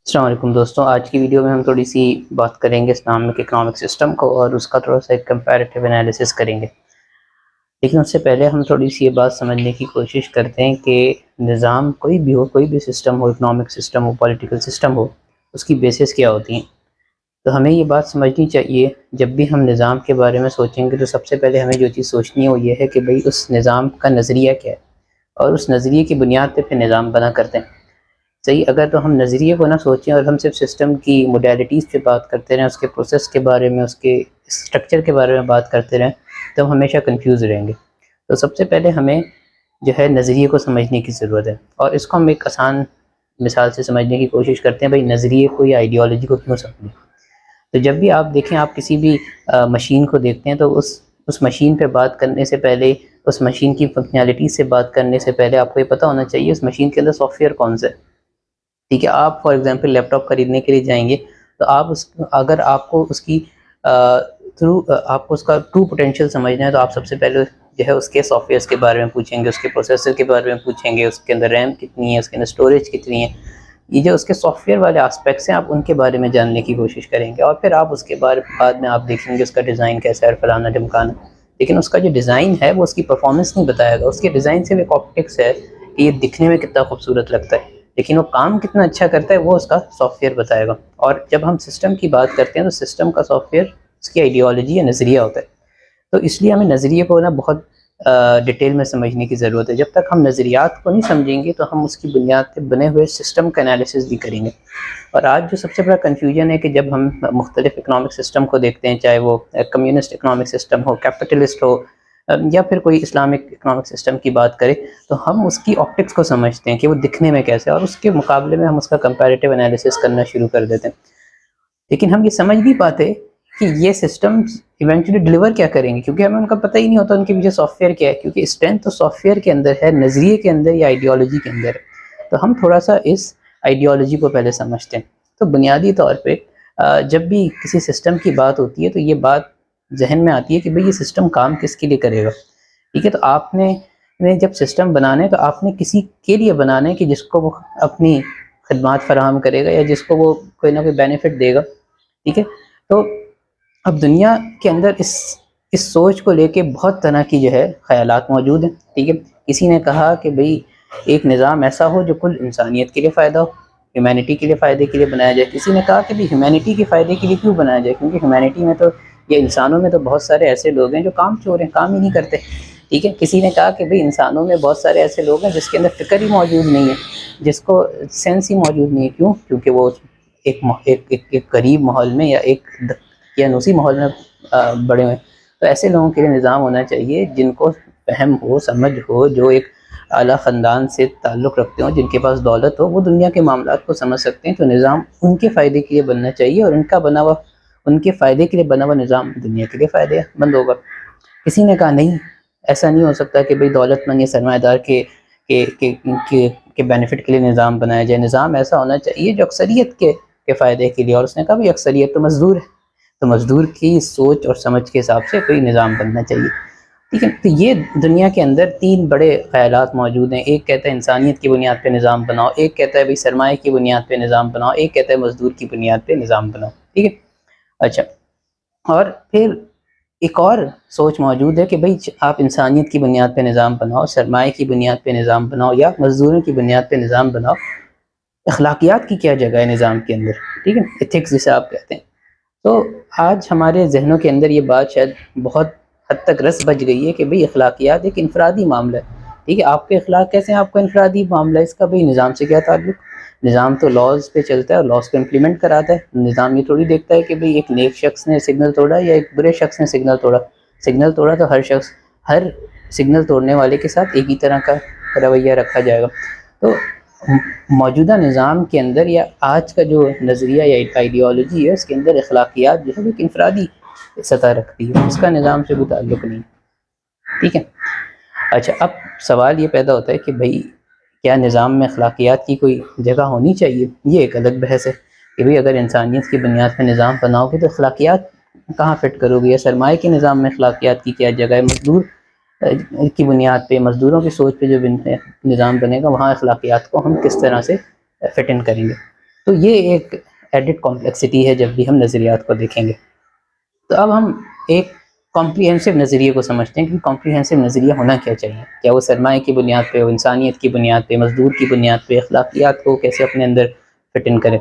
السلام علیکم دوستوں، آج کی ویڈیو میں ہم تھوڑی سی بات کریں گے اسلامک اکنامک سسٹم کو اور اس کا تھوڑا سا ایک کمپیریٹیو انالیسس کریں گے۔ لیکن اس سے پہلے ہم تھوڑی سی یہ بات سمجھنے کی کوشش کرتے ہیں کہ نظام کوئی بھی ہو، کوئی بھی سسٹم ہو، اکنامک سسٹم ہو، پولیٹیکل سسٹم ہو، اس کی بیسس کیا ہوتی ہیں۔ تو ہمیں یہ بات سمجھنی چاہیے، جب بھی ہم نظام کے بارے میں سوچیں گے تو سب سے پہلے ہمیں جو چیز سوچنی ہے وہ یہ ہے کہ بھئی اس نظام کا نظریہ کیا ہے، اور اس نظریے کی بنیاد پہ پھر نظام بنا کرتے ہیں۔ صحیح، اگر تو ہم نظریے کو نہ سوچیں اور ہم صرف سسٹم کی موڈیلٹیز پہ بات کرتے رہیں، اس کے پروسیس کے بارے میں، اس کے اسٹرکچر کے بارے میں بات کرتے رہیں، تو ہم ہمیشہ کنفیوز رہیں گے۔ تو سب سے پہلے ہمیں جو ہے نظریے کو سمجھنے کی ضرورت ہے، اور اس کو ہم ایک آسان مثال سے سمجھنے کی کوشش کرتے ہیں۔ بھئی نظریے کو یا آئیڈیالوجی کو کیوں سمجھیں؟ تو جب بھی آپ دیکھیں، آپ کسی بھی مشین کو دیکھتے ہیں تو اس مشین پہ بات کرنے سے پہلے، اس مشین کی فنکشنالٹی سے بات کرنے سے پہلے آپ کو یہ پتہ ہونا چاہیے اس مشین کے اندر سافٹ ویئر کون سا ہے۔ ٹھیک ہے، آپ فار ایگزامپل لیپ ٹاپ خریدنے کے لیے جائیں گے تو اگر آپ کو اس کی آپ کو اس کا ٹرو پوٹینشیل سمجھنا ہے تو آپ سب سے پہلے جو ہے اس کے سافٹ ویئرس کے بارے میں پوچھیں گے، اس کے پروسیسر کے بارے میں پوچھیں گے، اس کے اندر ریم کتنی ہے، اس کے اندر اسٹوریج کتنی ہے۔ یہ جو اس کے سافٹ ویئر والے آسپیکٹس ہیں، آپ ان کے بارے میں جاننے کی کوشش کریں گے، اور پھر آپ اس کے بعد میں آپ دیکھیں گے اس کا ڈیزائن کیسا ہے، فلانا ڈھمکانا۔ لیکن اس کا جو ڈیزائن ہے وہ اس کی پرفارمنس نہیں بتائے گا۔ اس کے ڈیزائن سے ایک آپٹکس ہے کہ یہ دکھنے میں کتنا خوبصورت لگتا ہے، لیکن وہ کام کتنا اچھا کرتا ہے وہ اس کا سافٹ ویئر بتائے گا۔ اور جب ہم سسٹم کی بات کرتے ہیں تو سسٹم کا سافٹ ویئر اس کی آئیڈیالوجی یا نظریہ ہوتا ہے۔ تو اس لیے ہمیں نظریے کو بہت ڈیٹیل میں سمجھنے کی ضرورت ہے۔ جب تک ہم نظریات کو نہیں سمجھیں گے تو ہم اس کی بنیاد پہ بنے ہوئے سسٹم کا انالیسس بھی کریں گے۔ اور آج جو سب سے بڑا کنفیوژن ہے کہ جب ہم مختلف اکنامک سسٹم کو دیکھتے ہیں، چاہے وہ کمیونسٹ اکنامک سسٹم ہو، کیپٹلسٹ ہو، یا پھر کوئی اسلامک اکنامک سسٹم کی بات کریں، تو ہم اس کی آپٹکس کو سمجھتے ہیں کہ وہ دکھنے میں کیسے ہے، اور اس کے مقابلے میں ہم اس کا کمپیریٹیو انالیسس کرنا شروع کر دیتے ہیں۔ لیکن ہم یہ سمجھ نہیں پاتے کہ یہ سسٹمز ایونچولی ڈلیور کیا کریں گے، کیونکہ ہمیں ان کا پتہ ہی نہیں ہوتا ان کے پیچھے سافٹ ویئر کیا ہے، کیونکہ اسٹرینتھ تو سافٹ ویئر کے اندر ہے، نظریے کے اندر یا آئیڈیالوجی کے اندر ہے۔ تو ہم تھوڑا سا اس آئیڈیالوجی کو پہلے سمجھتے ہیں۔ تو بنیادی طور پہ جب بھی کسی سسٹم کی بات ہوتی ہے تو یہ بات ذہن میں آتی ہے کہ بھئی یہ سسٹم کام کس کے لیے کرے گا۔ ٹھیک ہے، تو آپ نے جب سسٹم بنانا ہے تو آپ نے کسی کے لیے بنانا ہے کہ جس کو وہ اپنی خدمات فراہم کرے گا، یا جس کو وہ کوئی نہ کوئی بینیفٹ دے گا۔ ٹھیک ہے، تو اب دنیا کے اندر اس سوچ کو لے کے بہت طرح کی جو ہے خیالات موجود ہیں۔ ٹھیک ہے، کسی نے کہا کہ بھئی ایک نظام ایسا ہو جو کل انسانیت کے لیے فائدہ ہو، ہیومینٹی کے لیے فائدے کے لیے بنایا جائے۔ کسی نے کہا کہ بھئی ہیومینٹی کے فائدے کے لیے کیوں بنایا جائے، کیونکہ ہیومینٹی میں تو یا انسانوں میں تو بہت سارے ایسے لوگ ہیں جو کام چور ہیں، کام ہی نہیں کرتے۔ ٹھیک ہے، کسی نے کہا کہ بھئی انسانوں میں بہت سارے ایسے لوگ ہیں جس کے اندر فکر ہی موجود نہیں ہے، جس کو سینس ہی موجود نہیں ہے۔ کیوں؟ کیونکہ وہ ایک قریب ماحول میں یا ایک دقیانوسی ماحول میں بڑے ہوئے۔ تو ایسے لوگوں کے لیے نظام ہونا چاہیے جن کو فہم ہو، سمجھ ہو، جو ایک اعلیٰ خاندان سے تعلق رکھتے ہوں، جن کے پاس دولت ہو، وہ دنیا کے معاملات کو سمجھ سکتے ہیں۔ تو نظام ان کے فائدے کے لیے بننا چاہیے، اور ان کے فائدے کے لیے بنا ہوا نظام دنیا کے لیے فائدے مند ہوگا۔ کسی نے کہا نہیں، ایسا نہیں ہو سکتا کہ بھئی دولت مند یا سرمایہ دار کے بینیفٹ کے لیے نظام بنایا جائے۔ نظام ایسا ہونا چاہیے جو اکثریت کے فائدے کے لیے، اور اس نے کہا بھئی اکثریت تو مزدور ہے، تو مزدور کی سوچ اور سمجھ کے حساب سے کوئی نظام بننا چاہیے۔ ٹھیک ہے، تو یہ دنیا کے اندر تین بڑے خیالات موجود ہیں۔ ایک کہتا ہے انسانیت کی بنیاد پہ نظام بناؤ، ایک کہتا ہے بھئی سرمایہ کی بنیاد پہ نظام بناؤ، ایک کہتا ہے مزدور کی بنیاد پہ نظام بناؤ۔ ٹھیک ہے، اچھا، اور پھر ایک اور سوچ موجود ہے کہ بھئی آپ انسانیت کی بنیاد پہ نظام بناؤ، سرمایہ کی بنیاد پہ نظام بناؤ، یا مزدوروں کی بنیاد پہ نظام بناؤ۔ اخلاقیات کی کیا جگہ ہے نظام کے اندر؟ ٹھیک ہے، ایتھکس جسے آپ کہتے ہیں۔ تو آج ہمارے ذہنوں کے اندر یہ بات شاید بہت حد تک رس بچ گئی ہے کہ بھئی اخلاقیات ایک انفرادی معاملہ ہے۔ ٹھیک ہے، آپ کے اخلاق کیسے ہیں؟ آپ کا انفرادی معاملہ ہے، اس کا بھئی نظام سے کیا تعلق؟ نظام تو لاز پہ چلتا ہے اور لاز کو امپلیمنٹ کراتا ہے۔ نظام یہ تھوڑی دیکھتا ہے کہ بھئی ایک نیک شخص نے سگنل توڑا یا ایک برے شخص نے سگنل توڑا۔ سگنل توڑا تو ہر سگنل توڑنے والے کے ساتھ ایک ہی طرح کا رویہ رکھا جائے گا۔ تو موجودہ نظام کے اندر یا آج کا جو نظریہ یا آئیڈیالوجی ہے، اس کے اندر اخلاقیات جو ہے وہ ایک انفرادی سطح رکھتی ہے، اس کا نظام سے کوئی تعلق نہیں۔ ٹھیک ہے، اچھا، اب سوال یہ پیدا ہوتا ہے کہ بھئی کیا نظام میں اخلاقیات کی کوئی جگہ ہونی چاہیے؟ یہ ایک الگ بحث ہے کہ بھئی اگر انسانیت کی بنیاد پہ نظام بناؤ گے تو اخلاقیات کہاں فٹ کرو گے؟ یا سرمایہ کے نظام میں اخلاقیات کی کیا جگہ ہے؟ مزدور کی بنیاد پہ، مزدوروں کی سوچ پہ جو نظام بنے گا، وہاں اخلاقیات کو ہم کس طرح سے فٹ ان کریں گے؟ تو یہ ایک ایڈڈ کمپلیکسٹی ہے جب بھی ہم نظریات کو دیکھیں گے۔ تو اب ہم ایک کمپریہنسو نظریے کو سمجھتے ہیں کہ کمپریہنسو نظریہ ہونا کیا چاہیے، کیا وہ سرمایہ کی بنیاد پہ، وہ انسانیت کی بنیاد پہ، مزدور کی بنیاد پہ، اخلاقیات کو کیسے اپنے اندر فٹ ان کرے۔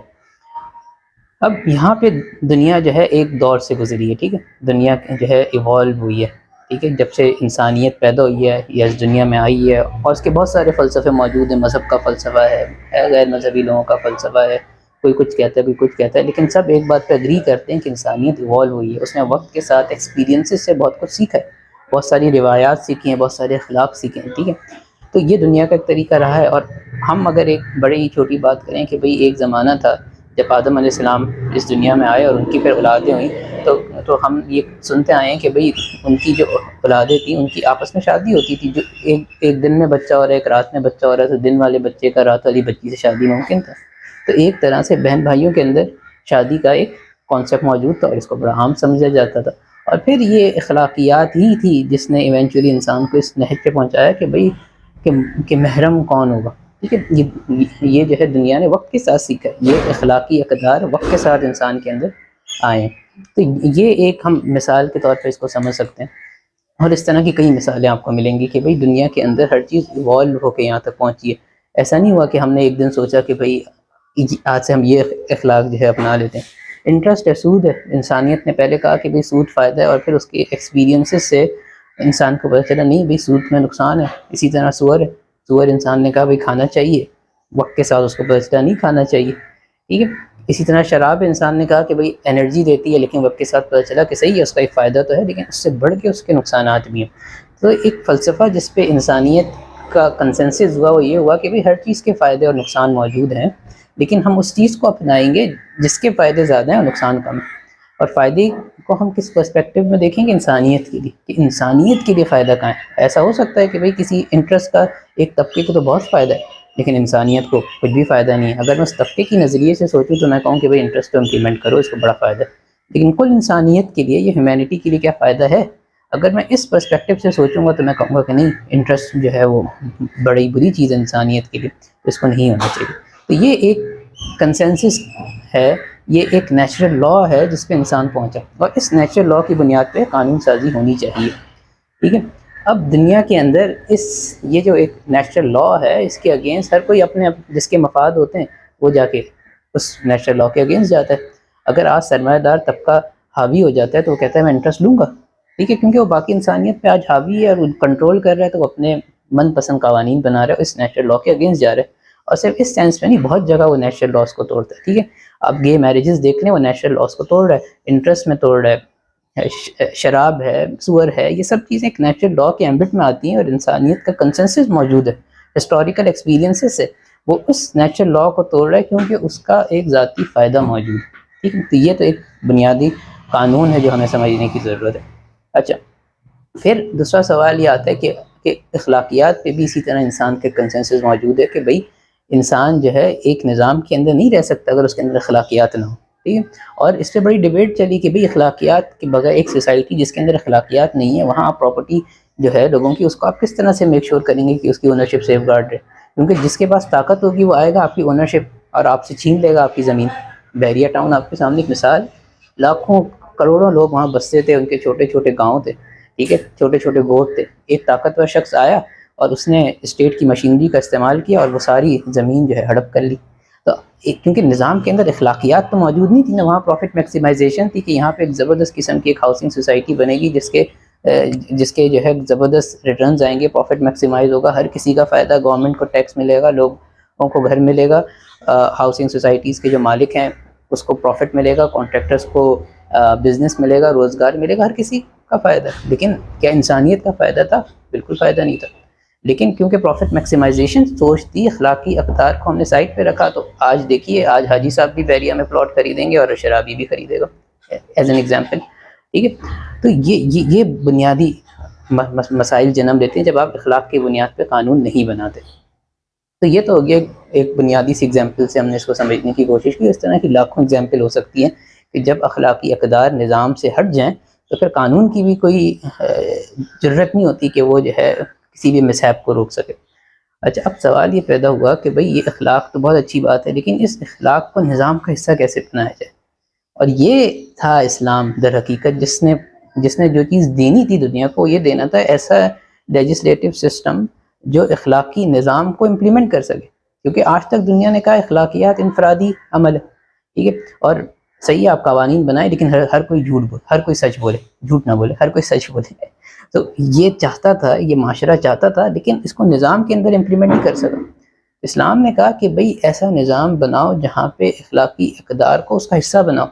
اب یہاں پہ دنیا جو ہے ایک دور سے گزری ہے، ٹھیک ہے، دنیا جو ہے ایوالو ہوئی ہے، ٹھیک ہے، جب سے انسانیت پیدا ہوئی ہے یا اس دنیا میں آئی ہے، اور اس کے بہت سارے فلسفے موجود ہیں، مذہب کا فلسفہ ہے، غیر مذہبی لوگوں کا فلسفہ ہے، کوئی کچھ کہتا ہے کوئی کچھ کہتا ہے، لیکن سب ایک بات پہ اگری کرتے ہیں کہ انسانیت ایوالو ہوئی ہے، اس نے وقت کے ساتھ ایکسپیرینسز سے بہت کچھ سیکھا ہے، بہت ساری روایات سیکھی ہیں، بہت سارے اخلاق سیکھے ہیں، ٹھیک ہے۔ تو یہ دنیا کا ایک طریقہ رہا ہے، اور ہم اگر ایک بڑی ہی چھوٹی بات کریں کہ بھئی ایک زمانہ تھا جب آدم علیہ السلام اس دنیا میں آئے اور ان کی پھر اولادیں ہوئیں، تو ہم یہ سنتے آئے ہیں کہ بھئی ان کی جو اولادیں تھیں ان کی آپس میں شادی ہوتی تھی، جو ایک دن میں بچہ ہو رہا ہے، ایک رات میں بچہ ہو رہا ہے، تو دن والے بچے کا رات والی بچی سے شادی ممکن تھا۔ تو ایک طرح سے بہن بھائیوں کے اندر شادی کا ایک کانسیپٹ موجود تھا اور اس کو بڑا عام سمجھا جاتا تھا، اور پھر یہ اخلاقیات ہی تھی جس نے ایونچولی انسان کو اس نہج پہ پہنچایا کہ بھئی کہ محرم کون ہوگا، ٹھیک ہے۔ یہ جو ہے دنیا نے وقت کے ساتھ سیکھا ہے، یہ اخلاقی اقدار وقت کے ساتھ انسان کے اندر آئے ہیں۔ تو یہ ایک ہم مثال کے طور پہ اس کو سمجھ سکتے ہیں، اور اس طرح کی کئی مثالیں آپ کو ملیں گی کہ بھئی دنیا کے اندر ہر چیز ایوالو ہو کے یہاں تک پہنچی ہے۔ ایسا نہیں ہوا کہ ہم نے ایک دن سوچا کہ بھئی آج سے ہم یہ اخلاق جو ہے اپنا لیتے ہیں۔ انٹرسٹ ہے، سود ہے، انسانیت نے پہلے کہا کہ بھئی سود فائدہ ہے، اور پھر اس کے ایکسپیرینسز سے انسان کو پتہ چلا نہیں بھئی سود میں نقصان ہے۔ اسی طرح سور ہے، سور انسان نے کہا بھئی کھانا چاہیے، وقت کے ساتھ اس کو پتہ چلا نہیں کھانا چاہیے، ٹھیک ہے۔ اسی طرح شراب انسان نے کہا کہ بھئی انرجی دیتی ہے، لیکن وقت کے ساتھ پتہ چلا کہ صحیح ہے، اس کا ایک فائدہ تو ہے، لیکن اس سے بڑھ کے اس کے نقصانات بھی ہیں۔ تو ایک فلسفہ جس پہ انسانیت کا کنسنسس ہوا وہ یہ ہوا کہ بھئی ہر چیز کے فائدے اور نقصان موجود ہیں، لیکن ہم اس چیز کو اپنائیں گے جس کے فائدے زیادہ ہیں اور نقصان کم ہے۔ اور فائدے کو ہم کس پرسپیکٹیو میں دیکھیں گے؟ انسانیت کے لیے، کہ انسانیت کے لیے فائدہ کہاں ہے۔ ایسا ہو سکتا ہے کہ بھئی کسی انٹرسٹ کا ایک طبقے کو تو بہت فائدہ ہے، لیکن انسانیت کو کچھ بھی فائدہ نہیں ہے۔ اگر میں اس طبقے کی نظریے سے سوچوں تو میں کہوں کہ بھئی انٹرسٹ تو امپلیمنٹ کرو، اس کو بڑا فائدہ ہے، لیکن کل انسانیت کے لیے، یہ ہیومینٹی کے لیے کیا فائدہ ہے؟ اگر میں اس پرسپیکٹیو سے سوچوں گا تو میں کہوں گا کہ نہیں، انٹرسٹ جو ہے وہ بڑی بری چیز ہے انسانیت کے لیے، اس کو نہیں ہونا چاہیے۔ تو یہ ایک کنسنسس ہے، یہ ایک نیچرل لا ہے جس پہ انسان پہنچا، اور اس نیچرل لا کی بنیاد پہ قانون سازی ہونی چاہیے، ٹھیک ہے۔ اب دنیا کے اندر یہ جو ایک نیچرل لا ہے، اس کے اگینسٹ ہر کوئی اپنے جس کے مفاد ہوتے ہیں وہ جا کے اس نیچرل لا کے اگینسٹ جاتا ہے۔ اگر آج سرمایہ دار طبقہ حاوی ہو جاتا ہے تو وہ کہتا ہے میں انٹرسٹ لوں گا، ٹھیک ہے، کیونکہ وہ باقی انسانیت پہ آج حاوی ہے اور کنٹرول کر رہا ہے، تو وہ اپنے من پسند قوانین بنا رہا ہے، اس نیچرل لا کے اگینسٹ جا رہا ہے۔ اور صرف اس سینس میں نہیں، بہت جگہ وہ نیچرل لاس کو توڑتا ہے، ٹھیک ہے۔ آپ گے میرجز دیکھ لیں، وہ نیچرل لاس کو توڑ رہا ہے، انٹرسٹ میں توڑ رہا ہے، شراب ہے، سور ہے، یہ سب چیزیں ایک نیچرل لا کے ایمبٹ میں آتی ہیں، اور انسانیت کا کنسنسس موجود ہے، ہسٹوریکل ایکسپیرینسز سے وہ اس نیچرل لا کو توڑ رہا ہے کیونکہ اس کا ایک ذاتی فائدہ موجود ہے، ٹھیک ہے۔ تو یہ تو ایک بنیادی قانون ہے جو ہمیں سمجھنے کی ضرورت ہے۔ اچھا، پھر دوسرا سوال یہ آتا ہے کہ اخلاقیات پہ بھی اسی طرح انسان کے کنسنسس موجود ہے کہ بھئی انسان جو ہے ایک نظام کے اندر نہیں رہ سکتا اگر اس کے اندر اخلاقیات نہ ہو، ٹھیک ہے۔ اور اس پہ بڑی ڈیبیٹ چلی کہ بھئی اخلاقیات کے بغیر ایک سوسائٹی جس کے اندر اخلاقیات نہیں ہے، وہاں آپ پراپرٹی جو ہے لوگوں کی، اس کو آپ کس طرح سے میک شور کریں گے کہ اس کی اونرشپ سیف گارڈ رہے؟ کیونکہ جس کے پاس طاقت ہوگی وہ آئے گا آپ کی اونرشپ اور آپ سے چھین لے گا آپ کی زمین۔ بحریہ ٹاؤن آپ کے سامنے ایک مثال، لاکھوں کروڑوں لوگ وہاں بستے تھے، ان کے چھوٹے چھوٹے گاؤں تھے، ٹھیک ہے، چھوٹے چھوٹے گوٹ تھے، ایک طاقتور شخص آیا اور اس نے اسٹیٹ کی مشینری کا استعمال کیا اور وہ ساری زمین جو ہے ہڑپ کر لی۔ تو کیونکہ نظام کے اندر اخلاقیات تو موجود نہیں تھی نا، وہاں پروفٹ میکسیمائزیشن تھی کہ یہاں پہ ایک زبردست قسم کی ایک ہاؤسنگ سوسائٹی بنے گی جس کے جو ہے زبردست ریٹرنز آئیں گے، پروفٹ میکسیمائز ہوگا، ہر کسی کا فائدہ، گورنمنٹ کو ٹیکس ملے گا، لوگوں کو گھر ملے گا، ہاؤسنگ سوسائٹیز کے جو مالک ہیں اس کو پروفٹ ملے گا، کانٹریکٹرز کو بزنس ملے گا، روزگار ملے گا، ہر کسی کا فائدہ۔ لیکن کیا انسانیت کا فائدہ تھا؟ بالکل فائدہ نہیں تھا۔ لیکن کیونکہ پروفٹ میکسیمائزیشن سوچ تھی، اخلاقی اقدار کو ہم نے سائڈ پہ رکھا، تو آج دیکھیے، آج حاجی صاحب بھی بحریہ میں پلاٹ خریدیں گے اور شرابی بھی خریدے گا، ایز این ایگزامپل، ٹھیک ہے۔ تو یہ بنیادی مسائل جنم لیتے ہیں جب آپ اخلاق کی بنیاد پہ قانون نہیں بناتے۔ تو یہ تو ہو گیا ایک بنیادی سی ایگزامپل سے ہم نے اس کو سمجھنے کی کوشش کی۔ اس طرح کی لاکھوں ایگزامپل ہو سکتی ہیں کہ جب اخلاقی اقدار نظام سے ہٹ جائیں تو پھر قانون کی بھی کوئی ضرورت نہیں ہوتی کہ وہ جو ہے کسی بھی مسہب کو روک سکے۔ اچھا، اب سوال یہ پیدا ہوا کہ بھئی یہ اخلاق تو بہت اچھی بات ہے، لیکن اس اخلاق کو نظام کا حصہ کیسے بنایا جائے؟ اور یہ تھا اسلام در حقیقت، جس نے جو چیز دینی تھی دنیا کو، یہ دینا تھا ایسا لیجسلیٹو سسٹم جو اخلاقی نظام کو امپلیمنٹ کر سکے، کیونکہ آج تک دنیا نے کہا اخلاقیات انفرادی عمل ہے، ٹھیک ہے، اور صحیح ہے آپ قوانین بنائیں، لیکن ہر کوئی جھوٹ بولے، ہر کوئی سچ بولے، جھوٹ نہ بولے، ہر کوئی سچ بولے۔ تو یہ چاہتا تھا، یہ معاشرہ چاہتا تھا، لیکن اس کو نظام کے اندر امپلیمنٹ نہیں کر سکا۔ اسلام نے کہا کہ بھئی ایسا نظام بناؤ جہاں پہ اخلاقی اقدار کو اس کا حصہ بناؤ۔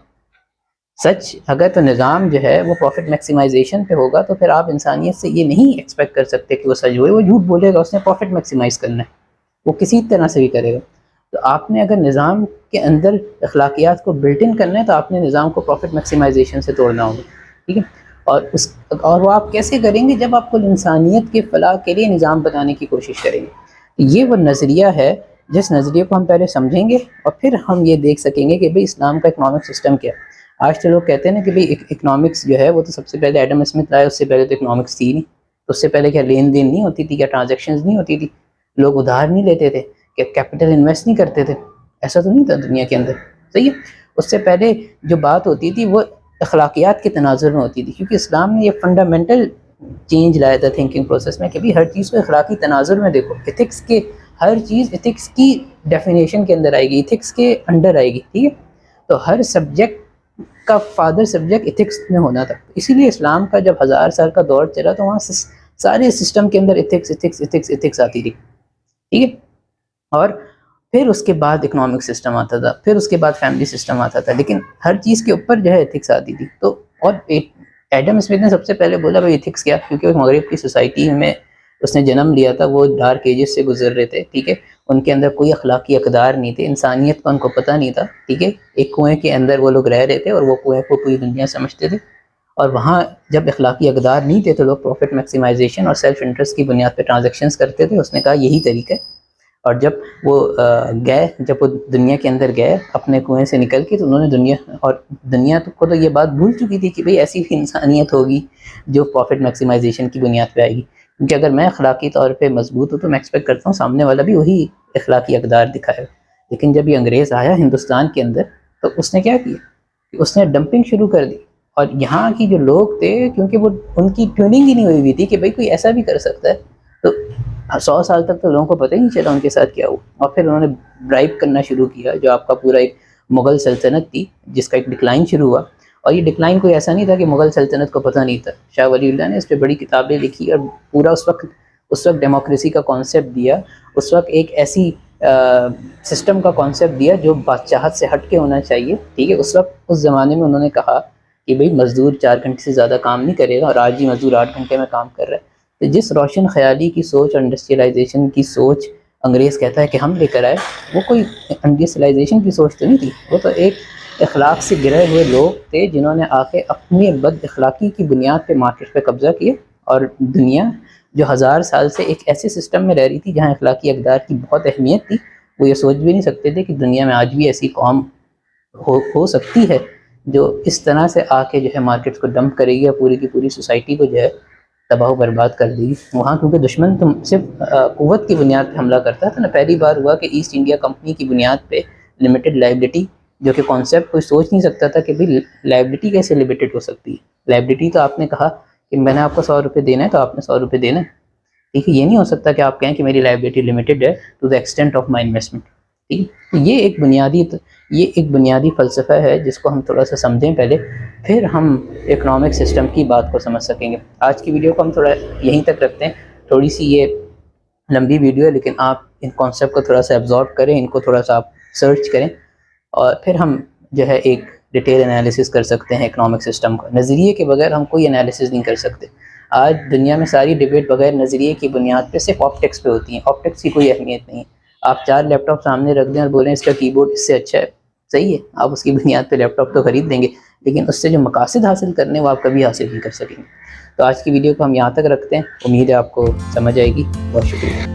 سچ اگر تو نظام جو ہے وہ پروفٹ میکسیمائزیشن پہ ہوگا، تو پھر آپ انسانیت سے یہ نہیں ایکسپیکٹ کر سکتے کہ وہ سچ بولے، وہ جھوٹ بولے گا، اس نے پروفٹ میکسیمائز کرنا ہے، وہ کسی طرح سے بھی کرے گا۔ تو آپ نے اگر نظام کے اندر اخلاقیات کو بلٹ ان کرنا ہے، تو آپ نے نظام کو پروفٹ میکسیمائزیشن سے توڑنا ہوگا، ٹھیک ہے۔ اور وہ آپ کیسے کریں گے؟ جب آپ کل انسانیت کے فلاح کے لیے نظام بنانے کی کوشش کریں گے۔ یہ وہ نظریہ ہے جس نظریے کو ہم پہلے سمجھیں گے، اور پھر ہم یہ دیکھ سکیں گے کہ بھئی اسلام کا اکنامک سسٹم کیا ہے۔ آج تو لوگ کہتے ہیں نا کہ بھئی اکنامکس جو ہے وہ تو سب سے پہلے ایڈم اسمتھ لائے، اس سے پہلے تو اکنامکس تھی نہیں، اس سے پہلے کیا لین دین نہیں ہوتی تھی، کیا ٹرانزیکشنز نہیں ہوتی تھی، لوگ ادھار نہیں لیتے تھے، کیا کیپٹل انویسٹ نہیں کرتے تھے، ایسا تو نہیں تھا دنیا کے اندر، صحیح ہے۔ اس سے پہلے جو بات ہوتی تھی وہ اخلاقیات کے تناظر میں ہوتی تھی، کیونکہ اسلام نے یہ فنڈامنٹل چینج لایا تھا تھنکنگ پروسیس میں کہ بھی ہر چیز کو اخلاقی تناظر میں دیکھو، ایتھکس کے ہر چیز ایتھکس کی ڈیفینیشن کے اندر آئے گی، ایتھکس کے انڈر آئے گی، ٹھیک ہے۔ تو ہر سبجیکٹ کا فادر سبجیکٹ ایتھکس میں ہونا تھا، اسی لیے اسلام کا جب 1000 سال کا دور چلا تو وہاں سارے سسٹم کے اندر ایتھکس ایتھکس ایتھکس ایتھکس آتی تھی، ٹھیک ہے۔ اور پھر اس کے بعد اکنامک سسٹم آتا تھا، پھر اس کے بعد فیملی سسٹم آتا تھا، لیکن ہر چیز کے اوپر جو ہے ایتھکس آتی تھی۔ تو اور ایڈم اسمتھ نے سب سے پہلے بولا بھائی ایتھکس کیا، کیونکہ وہ مغرب کی سوسائٹی میں اس نے جنم لیا تھا، وہ ڈارک ایجز سے گزر رہے تھے، ٹھیک ہے، ان کے اندر کوئی اخلاقی اقدار نہیں تھے، انسانیت کا ان کو پتہ نہیں تھا، ٹھیک ہے۔ ایک کنویں کے اندر وہ لوگ رہ رہے تھے، اور وہ کنویں کو پوری دنیا سمجھتے تھے، اور وہاں جب اخلاقی اقدار نہیں تھے تو لوگ پروفٹ میکسیمائزیشن اور سیلف انٹرسٹ کی بنیاد پہ ٹرانزیکشنز کرتے تھے۔ اس نے کہا یہی طریقہ ہے، اور جب وہ جب وہ دنیا کے اندر گئے اپنے کنویں سے نکل کے، تو انہوں نے دنیا کو تو یہ بات بھول چکی تھی کہ بھئی ایسی بھی انسانیت ہوگی جو پروفٹ میکسیمائزیشن کی بنیاد پہ آئے گی، کیونکہ اگر میں اخلاقی طور پہ مضبوط ہوں تو میں ایکسپیکٹ کرتا ہوں سامنے والا بھی وہی اخلاقی اقدار دکھائے۔ لیکن جب یہ انگریز آیا ہندوستان کے اندر، تو اس نے کیا کیا کہ اس نے ڈمپنگ شروع کر دی، اور یہاں کی جو لوگ تھے، کیونکہ وہ ان کی ٹیوننگ ہی نہیں ہوئی ہوئی تھی کہ بھئی کوئی ایسا بھی کر سکتا ہے، تو 100 سال تک تو لوگوں کو پتہ ہی نہیں چلا ان کے ساتھ کیا ہوا، اور پھر انہوں نے ڈرائیو کرنا شروع کیا، جو آپ کا پورا ایک مغل سلطنت تھی جس کا ایک ڈکلائن شروع ہوا۔ اور یہ ڈکلائن کوئی ایسا نہیں تھا کہ مغل سلطنت کو پتہ نہیں تھا، شاہ ولی اللہ نے اس پہ بڑی کتابیں لکھی، اور پورا اس وقت ڈیموکریسی کا کانسیپٹ دیا، اس وقت ایک ایسی سسٹم کا کانسیپٹ دیا جو بادشاہت سے ہٹ کے ہونا چاہیے، ٹھیک ہے۔ اس وقت اس زمانے میں انہوں نے کہا کہ بھئی مزدور 4 گھنٹے سے زیادہ کام نہیں کرے گا، اور آج ہی مزدور 8 گھنٹے میں کام کر رہا ہے۔ تو جس روشن خیالی کی سوچ اور انڈسٹریلائزیشن کی سوچ انگریز کہتا ہے کہ ہم لے کر آئے، وہ کوئی انڈسٹریلائزیشن کی سوچ تو نہیں تھی، وہ تو ایک اخلاق سے گرے ہوئے لوگ تھے جنہوں نے آ کے اپنی بد اخلاقی کی بنیاد پہ مارکیٹ پہ قبضہ کیا، اور دنیا جو 1000 سال سے ایک ایسے سسٹم میں رہ رہی تھی جہاں اخلاقی اقدار کی بہت اہمیت تھی، وہ یہ سوچ بھی نہیں سکتے تھے کہ دنیا میں آج بھی ایسی قوم ہو سکتی ہے جو اس طرح سے آ کے جو ہے مارکیٹ کو ڈمپ کرے گی، اور پوری کی پوری سوسائٹی کو جو ہے تباہ و برباد کر دے گی۔ وہاں کیونکہ دشمن تو صرف قوت کی بنیاد پہ حملہ کرتا تھا نا، پہلی بار ہوا کہ ایسٹ انڈیا کمپنی کی بنیاد پہ لمیٹڈ لائبلٹی، جو کہ کانسیپٹ کوئی سوچ نہیں سکتا تھا کہ بھئی لائبلٹی کیسے لمیٹڈ ہو سکتی ہے۔ لائبلٹی تو آپ نے کہا کہ میں نے آپ کو 100 روپے دینا ہے تو آپ نے 100 روپے دینا ہے، ٹھیک ہے۔ یہ نہیں ہو سکتا کہ آپ کہیں کہ میری لائبلٹی لمیٹڈ ہے to the extent of my investment, ٹھیک ہے۔ یہ ایک بنیادی فلسفہ ہے جس کو ہم تھوڑا سا سمجھیں پہلے، پھر ہم اکنامک سسٹم کی بات کو سمجھ سکیں گے۔ آج کی ویڈیو کو ہم تھوڑا یہیں تک رکھتے ہیں، تھوڑی سی یہ لمبی ویڈیو ہے، لیکن آپ ان کانسیپٹ کو تھوڑا سا ایبزارب کریں، ان کو تھوڑا سا آپ سرچ کریں، اور پھر ہم جو ہے ایک ڈیٹیل انالیسس کر سکتے ہیں اکنامک سسٹم کا۔ نظریے کے بغیر ہم کوئی انالیسس نہیں کر سکتے۔ آج دنیا میں ساری ڈیبیٹ بغیر نظریے کی بنیاد پہ صرف آپٹکس پہ ہوتی ہیں، آپٹکس کی کوئی اہمیت نہیں ہے۔ آپ 4 لیپ ٹاپ سامنے رکھ دیں اور بولیں اس کا کی بورڈ اس سے اچھا ہے، صحیح ہے، آپ اس کی بنیاد پہ لیپ ٹاپ تو خرید دیں گے، لیکن اس سے جو مقاصد حاصل کرنے وہ آپ کبھی حاصل نہیں کر سکیں گے۔ تو آج کی ویڈیو کو ہم یہاں تک رکھتے ہیں، امید ہے آپ کو سمجھ آئے گی۔ بہت شکریہ۔